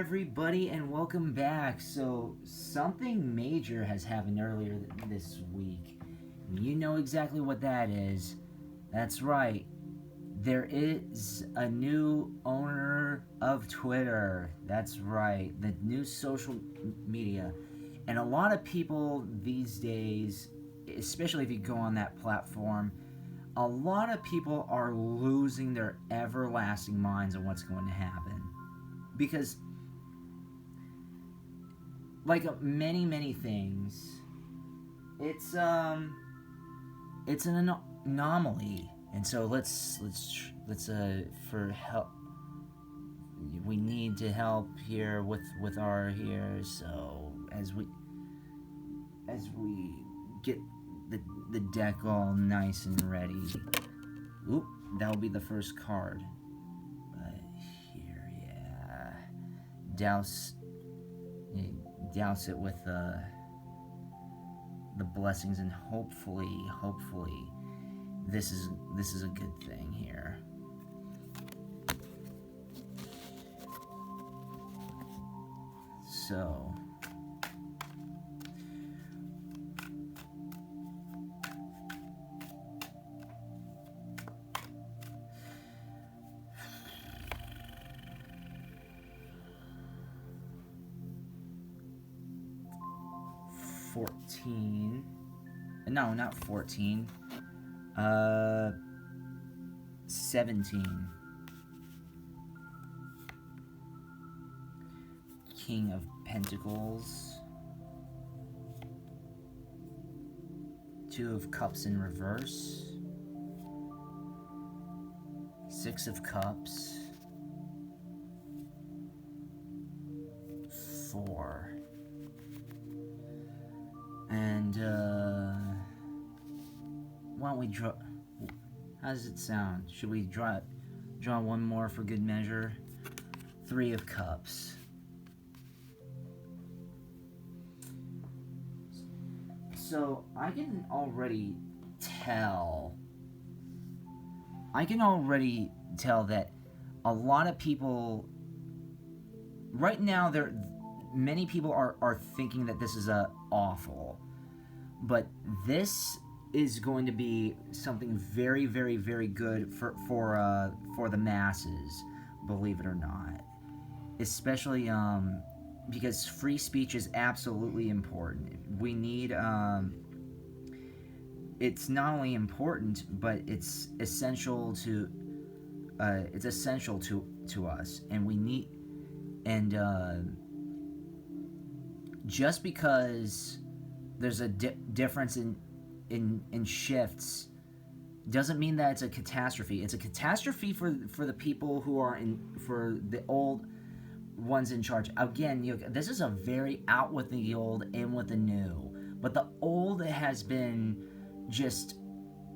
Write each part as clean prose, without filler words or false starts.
everybody, and welcome back. So, something major has happened earlier this week. You know exactly what that is. That's right. There is a new owner of Twitter. That's right. The new social media. And a lot of people these days, especially if you go on that platform, a lot of people are losing their everlasting minds on what's going to happen. Because like many things, it's an anomaly, and so let's for help. We need to help here with our here. So as we get the deck all nice and ready. Oop, that'll be the first card. But here, yeah, douse it with the blessings, and hopefully this is a good thing here. So no, not 14. 17. King of Pentacles. Two of Cups in reverse. Six of Cups. 4. And why don't we draw? How does it sound? Should we draw one more for good measure? 3 of Cups. So I can already tell that a lot of people right now, many people are thinking that this is awful, but this is going to be something very good for the masses, believe it or not. Especially because free speech is absolutely important. We need it's not only important, but it's essential to us, and we need, and just because there's a difference in shifts doesn't mean that it's a catastrophe. It's a catastrophe for the people who are for the old ones in charge. Again, this is a very out with the old, in with the new. But the old has been just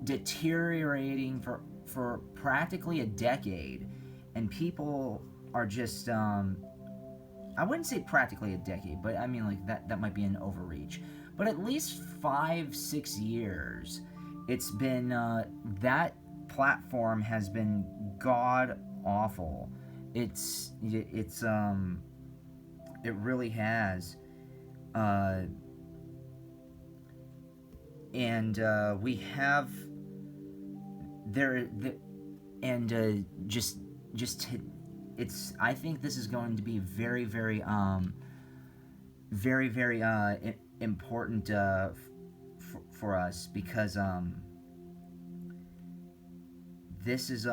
deteriorating for practically a decade, and people are just I wouldn't say practically a decade, but I mean, like, that might be an overreach. But at least 5-6 years, it's been that platform has been god awful. It really has. And we have it's, I think this is going to be very important for us, because this is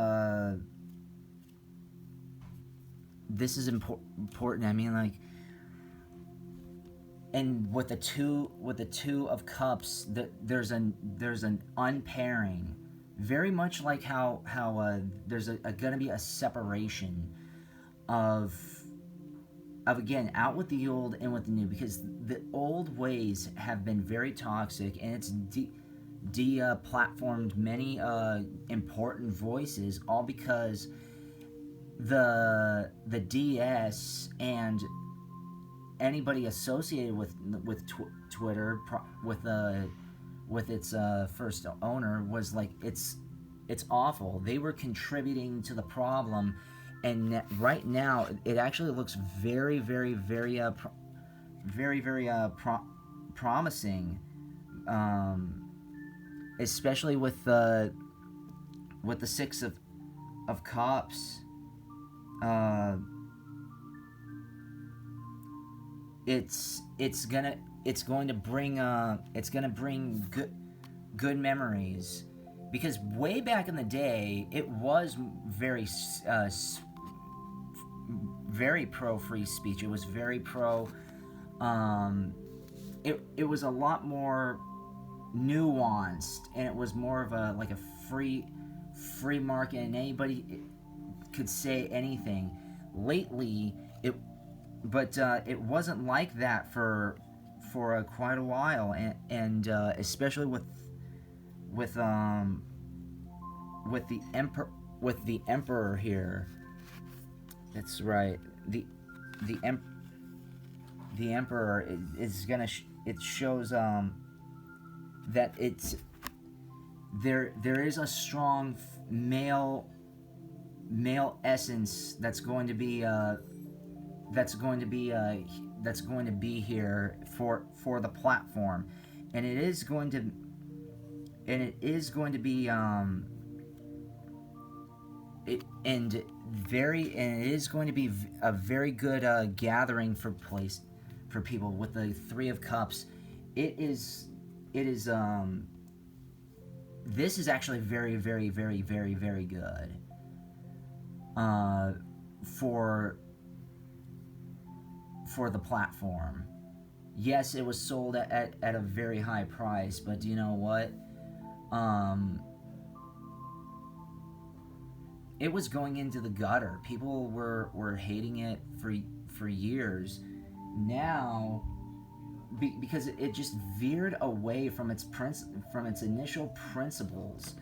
important. I mean, like, and with the two of Cups, there's an unpairing, very much like how there's gonna be a separation of again, out with the old, in with the new, because the old ways have been very toxic, and it's platformed many important voices, all because the DS and anybody associated with Twitter, with its first owner, was like, it's awful. They were contributing to the problem, and right now it actually looks very, very, very, very, very promising, um, especially with the Six of Cups. Uh, it's going to bring good memories, because way back in the day it was uh, very pro free speech. It was very pro. Um, it was a lot more nuanced, and it was more of a like a free market, and anybody could say anything. Lately, it wasn't like that for quite a while, and especially with um with the emperor here. That's right. The em- the emperor is gonna it shows that it's there is a strong male essence that's going to be here for the platform, and it is going to be and it is going to be a very good gathering for people with the Three of Cups. It is this is actually very, very, very, very, very good uh, for the platform. Yes, it was sold at a very high price, but you know what? Um, it was going into the gutter. People were hating it for years. Now, because it just veered away from from its initial principles.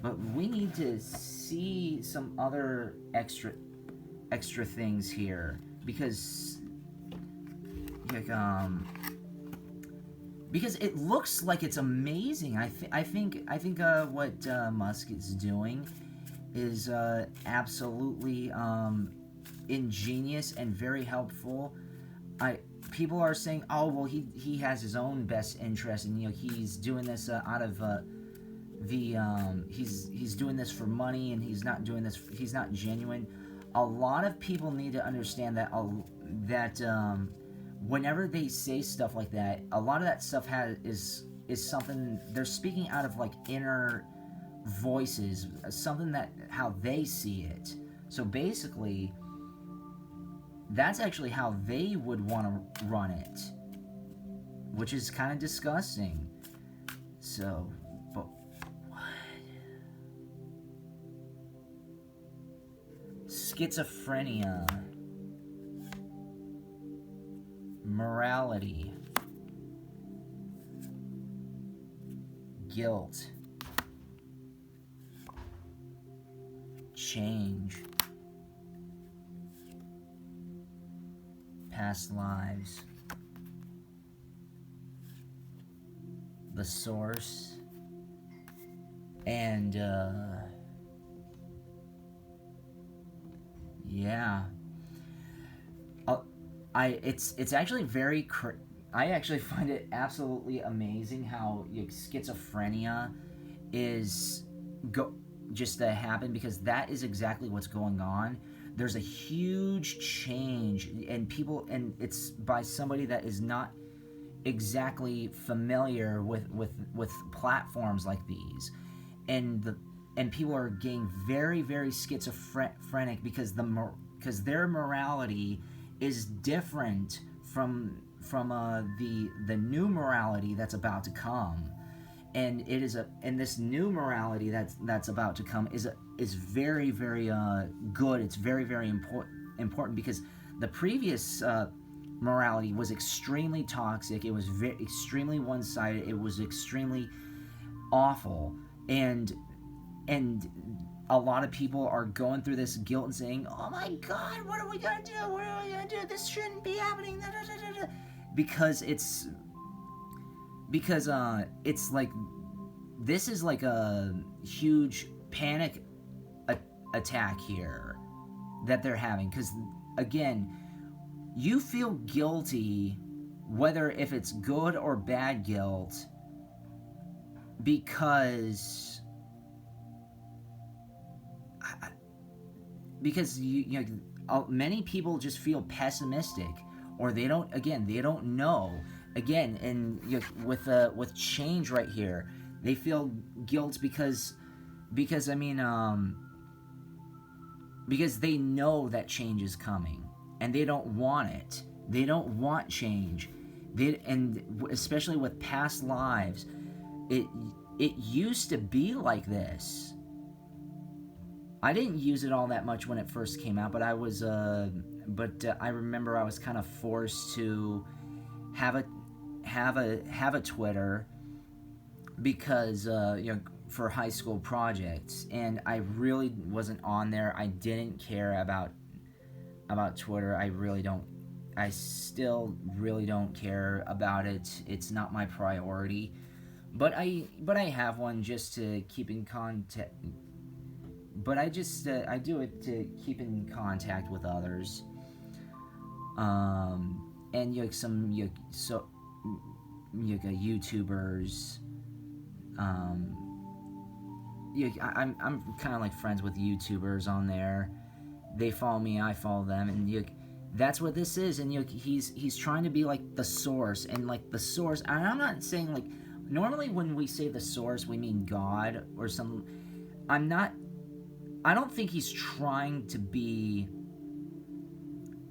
But we need to see some other extra things here, like because it looks like it's amazing. I think what Musk is doing is absolutely ingenious and very helpful. People are saying, oh well, he has his own best interest, and he's doing this out of he's doing this for money, and he's not doing this. He's not genuine. A lot of people need to understand that whenever they say stuff like that, a lot of that stuff is something they're speaking out of like inner voices, something that how they see it. So basically, that's actually how they would want to run it, which is kind of disgusting. So, but what? Schizophrenia, morality, guilt, change, past lives, the source, and yeah, it's actually I actually find it absolutely amazing how schizophrenia is just to happen, because that is exactly what's going on. There's a huge change, and it's by somebody that is not exactly familiar with platforms like these, and people are getting very, very schizophrenic because their morality is different from the new morality that's about to come. And this new morality that's about to come is very, very good. It's very, very important, because the previous morality was extremely toxic. It was extremely one-sided. It was extremely awful, and a lot of people are going through this guilt and saying, "Oh my God, what are we gonna do? What are we gonna do? This shouldn't be happening." Because it's like this is like a huge panic attack here, that they're having. Because again, you feel guilty, whether if it's good or bad guilt, because you know, many people just feel pessimistic, or they don't know. Again, and you know, with change right here, they feel guilt because I mean because they know that change is coming, and they don't want it. They don't want change. And especially with past lives, it it used to be like this. I didn't use it all that much when it first came out, but I remember I was kind of forced to have a Twitter because you know, for high school projects, and I really wasn't on there. I didn't care about Twitter. I still really don't care about it. It's not my priority. But I have one just to keep in contact. But I do it to keep in contact with others. And you know, some YouTubers. I'm kind of like friends with YouTubers on there. They follow me, I follow them, and that's what this is. And he's trying to be like the source, and like the source. And I'm not saying like, normally when we say the source, we mean God or some. I'm not. I don't think he's trying to be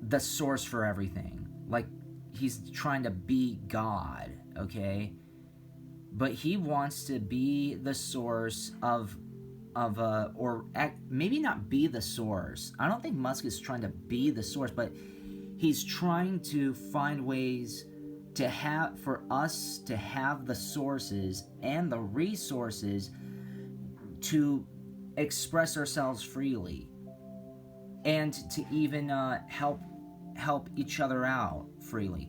the source for everything. Like, he's trying to be God, okay? But he wants to be the source or maybe not be the source. I don't think Musk is trying to be the source, but he's trying to find ways for us to have the sources and the resources to express ourselves freely, and to even help each other out freely.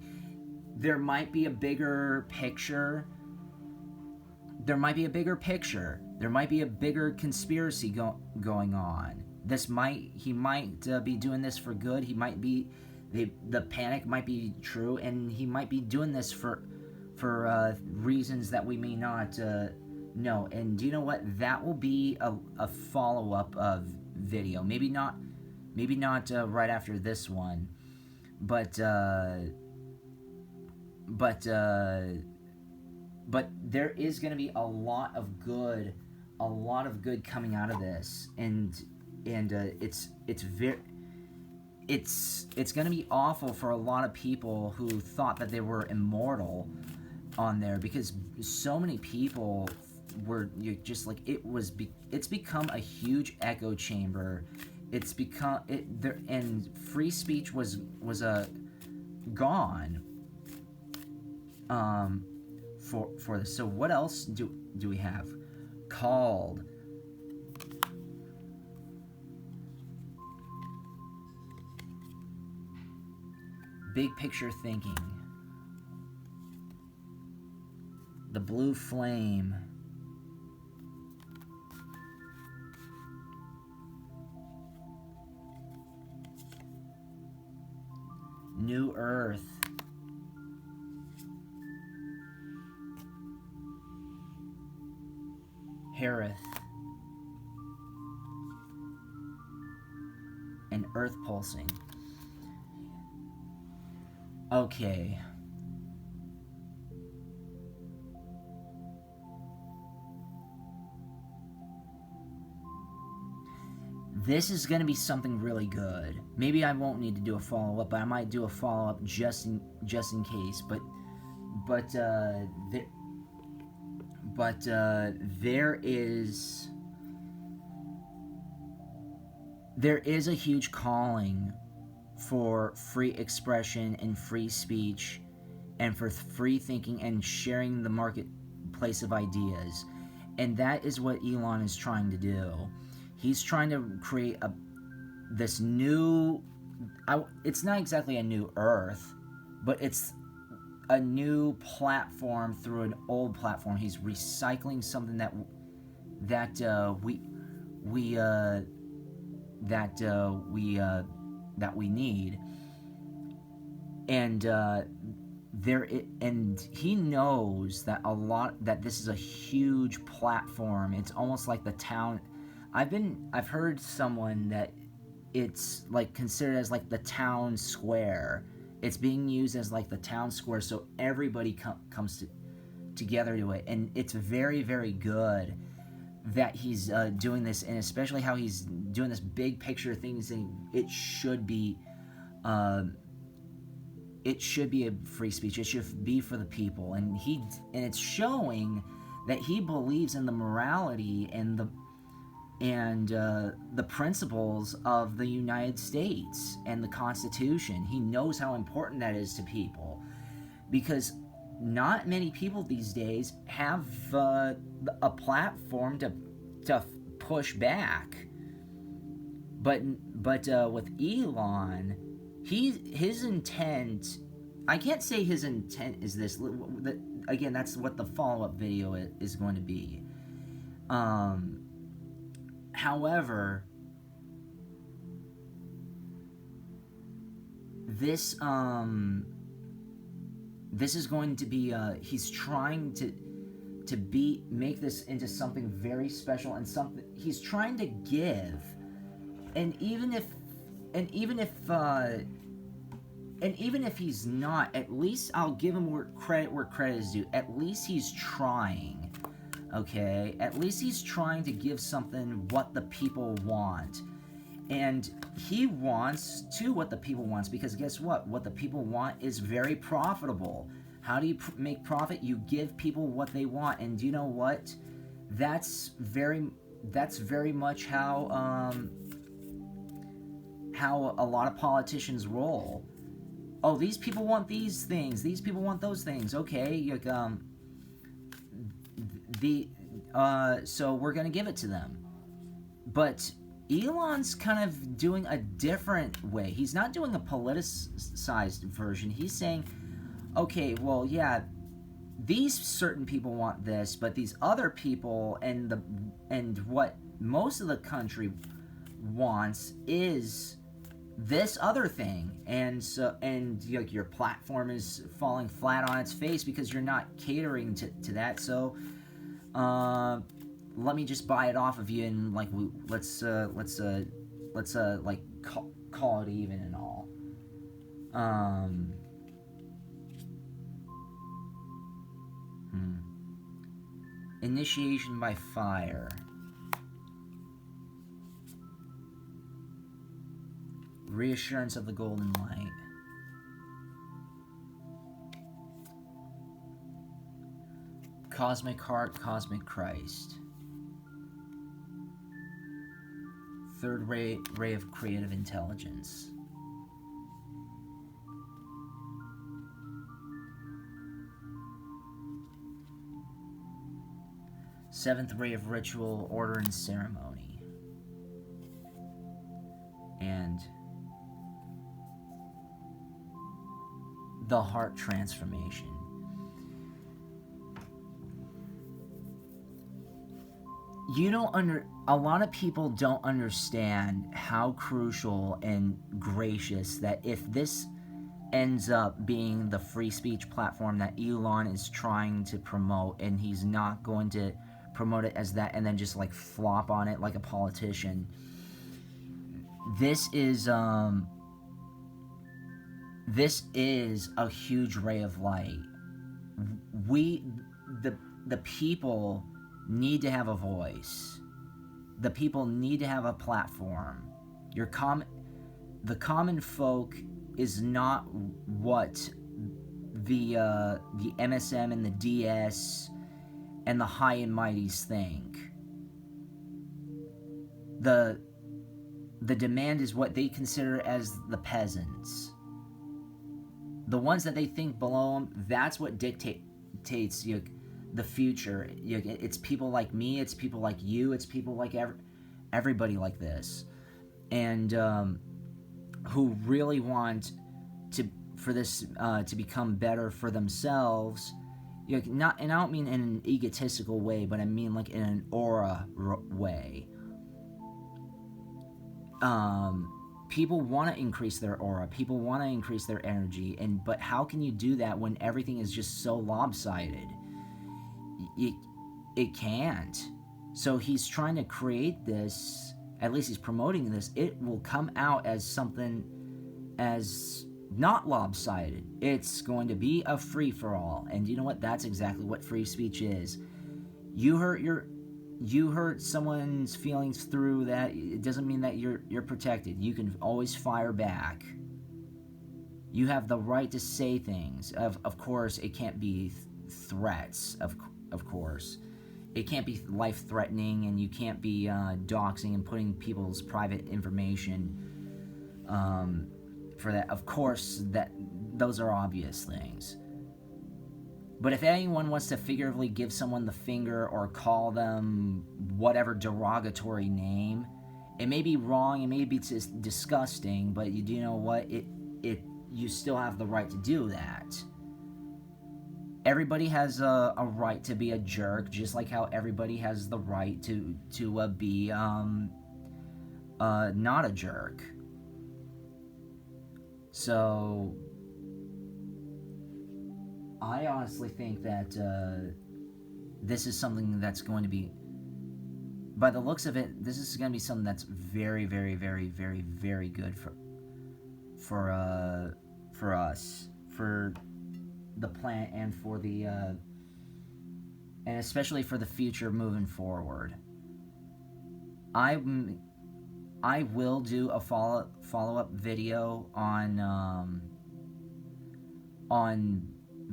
There might be a bigger picture. There might be a bigger conspiracy going on. He might be doing this for good. He might be the panic might be true, and he might be doing this for reasons that we may not know. And do you know what? That will be a follow-up video. Maybe not right after this one, but there is going to be a lot of good coming out of this, and it's going to be awful for a lot of people who thought that they were immortal on there, because so many people were just like, it's become a huge echo chamber. It's become and free speech was gone for this. So what else do we have? Called big picture thinking, the blue flame, new earth, Harith, and earth pulsing. Okay. This is going to be something really good. Maybe I won't need to do a follow-up, but I might do a follow-up just in case. But there is a huge calling for free expression and free speech, and for free thinking and sharing the marketplace of ideas. And that is what Elon is trying to do. He's trying to create this new, it's not exactly a new earth, but it's a new platform through an old platform. He's recycling something that that we need. And and he knows that that this is a huge platform. It's almost like the town. I've heard someone that it's like considered as like the town square. It's being used as like the town square, so everybody comes together to it, and it's very, very good that he's doing this, and especially how he's doing this big picture thing, saying uh, it should be a free speech. It should be for the people, and it's showing that he believes in the morality and the principles of the United States and the Constitution. He knows how important that is to people, because not many people these days have a platform to push back. But with Elon, his intent. I can't say his intent is this. Again, that's what the follow-up video is going to be. However, this is going to be he's trying to make this into something very special, and something he's trying to give. And even if he's not, at least I'll give him where credit is due. At least he's trying. Okay? At least he's trying to give something what the people want. And he wants to what the people wants, because guess what? What the people want is very profitable. How do you make profit? You give people what they want. And do you know what? That's very much how a lot of politicians roll. Oh, these people want these things. These people want those things. Okay, so we're gonna give it to them. But Elon's kind of doing a different way. He's not doing a politicized version. He's saying, okay, well, yeah, these certain people want this, but these other people and what most of the country wants is this other thing. And so, and your platform is falling flat on its face because you're not catering to that. So let me just buy it off of you, and like let's like call it even and all. Initiation by fire. Reassurance of the golden light. Cosmic heart, cosmic Christ. Third ray of creative intelligence. Seventh ray of ritual, order, and ceremony. And the heart transformation. A lot of people don't understand how crucial and gracious that if this ends up being the free speech platform that Elon is trying to promote, and he's not going to promote it as that and then just like flop on it like a politician. This is a huge ray of light. The people need to have a voice. The people need to have a platform. The common folk is not what the MSM and the DS and the high and mighties think. The demand is what they consider as the peasants. The ones that they think below them, that's what dictates the future. It's people like me, it's people like you, it's people like everybody like this, and who really want for this to become better for themselves. And I don't mean in an egotistical way, but I mean like in an aura way. People want to increase their aura, people want to increase their energy, but how can you do that when everything is just so lopsided? It can't. So he's trying to create this, at least he's promoting this. It will come out as something as not lopsided. It's going to be a free-for-all. And you know what? That's exactly what free speech is. You hurt someone's feelings through that. It doesn't mean that you're protected. You can always fire back. You have the right to say things. Of course, it can't be threats. Of course, it can't be life-threatening, and you can't be doxing and putting people's private information for that. Of course, those are obvious things. But if anyone wants to figuratively give someone the finger or call them whatever derogatory name, it may be wrong, it may be disgusting, but you know what? You still have the right to do that. Everybody has a right to be a jerk, just like how everybody has the right to be not a jerk. So I honestly think that this is something that's going to be, by the looks of it, this is going to be something that's very, very, very, very, very good for us, for the planet, and for the and especially for the future moving forward. I will do a follow-up video on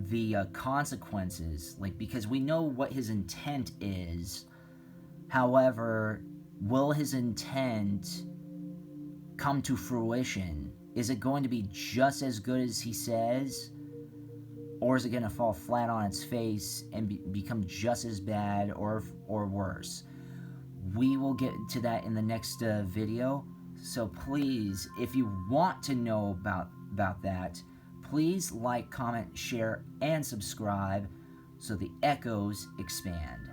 the consequences, because we know what his intent is. However, will his intent come to fruition? Is it going to be just as good as he says? Or is it going to fall flat on its face and become just as bad or worse? We will get to that in the next video. So please, if you want to know about that, please like, comment, share, and subscribe so the echoes expand.